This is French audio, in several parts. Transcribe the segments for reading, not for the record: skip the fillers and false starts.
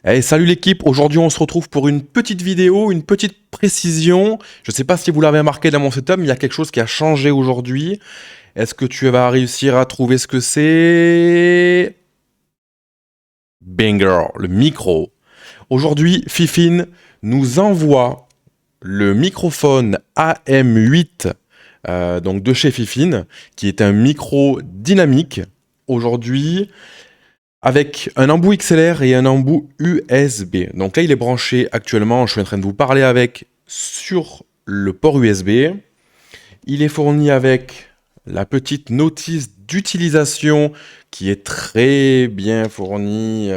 Allez, salut l'équipe, aujourd'hui on se retrouve pour une petite vidéo, une petite précision. Je ne sais pas si vous l'avez remarqué dans mon setup, mais il y a quelque chose qui a changé aujourd'hui. Est-ce que tu vas réussir à trouver ce que c'est? Banger, le micro. Aujourd'hui, Fifine nous envoie le microphone AM8 donc de chez Fifine, qui est un micro dynamique. Aujourd'hui, avec un embout XLR et un embout USB. Donc là, il est branché actuellement, je suis en train de vous parler avec sur le port USB. Il est fourni avec la petite notice d'utilisation qui est très bien fournie.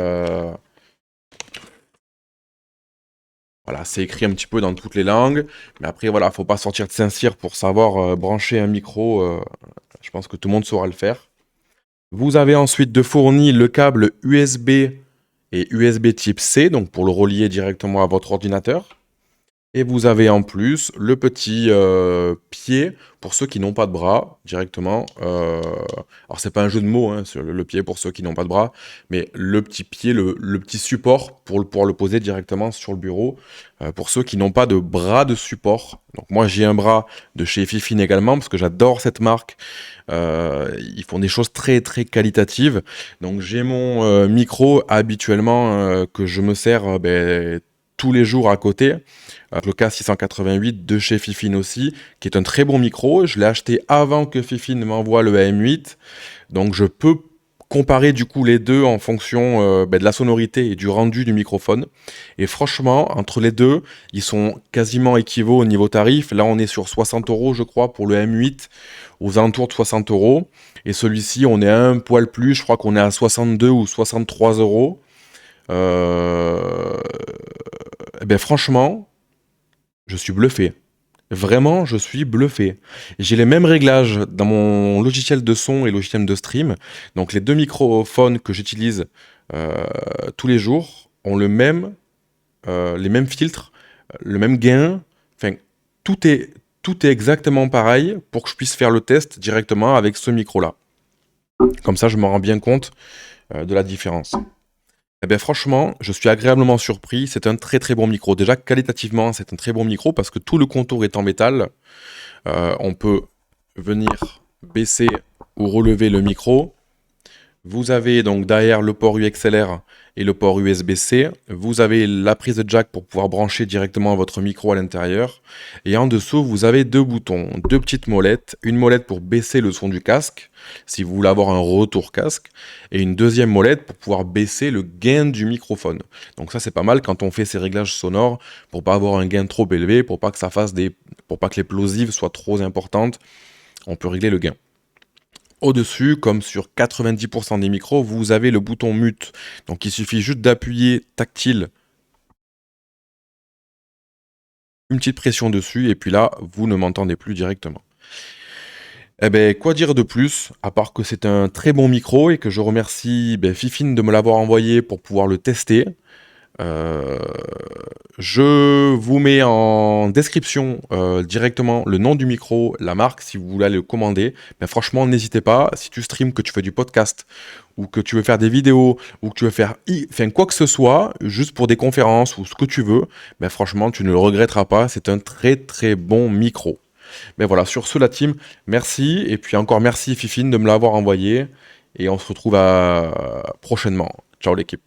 Voilà, c'est écrit un petit peu dans toutes les langues. Mais après, voilà, faut pas sortir de Saint-Cyr pour savoir brancher un micro. Je pense que tout le monde saura le faire. Vous avez ensuite de fourni le câble USB et USB type C, donc pour le relier directement à votre ordinateur. Et vous avez en plus le petit pied pour ceux qui n'ont pas de bras directement. Alors c'est pas un jeu de mots, hein, sur le pied pour ceux qui n'ont pas de bras, mais le petit pied, le petit support pour pouvoir le poser directement sur le bureau pour ceux qui n'ont pas de bras de support. Donc moi j'ai un bras de chez Fifine également parce que j'adore cette marque. Ils font des choses très très qualitatives. Donc j'ai mon micro habituellement que je me sers tous les jours à côté. Le K688 de chez Fifine aussi, qui est un très bon micro. Je l'ai acheté avant que Fifine m'envoie le AM8. Donc je peux comparer du coup les deux en fonction de la sonorité et du rendu du microphone. Et franchement, entre les deux, ils sont quasiment équivalents au niveau tarif. Là, on est sur 60 € je crois pour le AM8, aux alentours de 60 €. Et celui-ci, on est un poil plus, je crois qu'on est à 62 ou 63 €. Franchement, je suis bluffé. Vraiment, je suis bluffé. J'ai les mêmes réglages dans mon logiciel de son et logiciel de stream. Donc les deux microphones que j'utilise tous les jours ont les mêmes filtres, le même gain. Enfin, tout est exactement pareil pour que je puisse faire le test directement avec ce micro-là. Comme ça, je me rends bien compte de la différence. Franchement, je suis agréablement surpris. C'est un très très bon micro. Déjà, qualitativement, c'est un très bon micro parce que tout le contour est en métal. On peut venir baisser ou relever le micro. Vous avez donc derrière le port UXLR et le port USB-C. Vous avez la prise de jack pour pouvoir brancher directement votre micro à l'intérieur. Et en dessous, vous avez deux boutons, deux petites molettes. Une molette pour baisser le son du casque, si vous voulez avoir un retour casque. Et une deuxième molette pour pouvoir baisser le gain du microphone. Donc ça, c'est pas mal quand on fait ces réglages sonores pour pas avoir un gain trop élevé, pour pas que ça fasse pour pas que les plosives soient trop importantes. On peut régler le gain. Au-dessus, comme sur 90% des micros, vous avez le bouton mute. Donc il suffit juste d'appuyer tactile une petite pression dessus et puis là, vous ne m'entendez plus directement. Quoi dire de plus, à part que c'est un très bon micro et que je remercie Fifine de me l'avoir envoyé pour pouvoir le tester. Je vous mets en description directement le nom du micro, la marque, si vous voulez le commander. Franchement, n'hésitez pas. Si tu streams, que tu fais du podcast, ou que tu veux faire des vidéos, ou que tu veux faire quoi que ce soit, juste pour des conférences, ou ce que tu veux, franchement, tu ne le regretteras pas. C'est un très très bon micro. Voilà, sur ce, la team, merci. Et puis encore merci Fifine de me l'avoir envoyé. Et on se retrouve prochainement. Ciao l'équipe.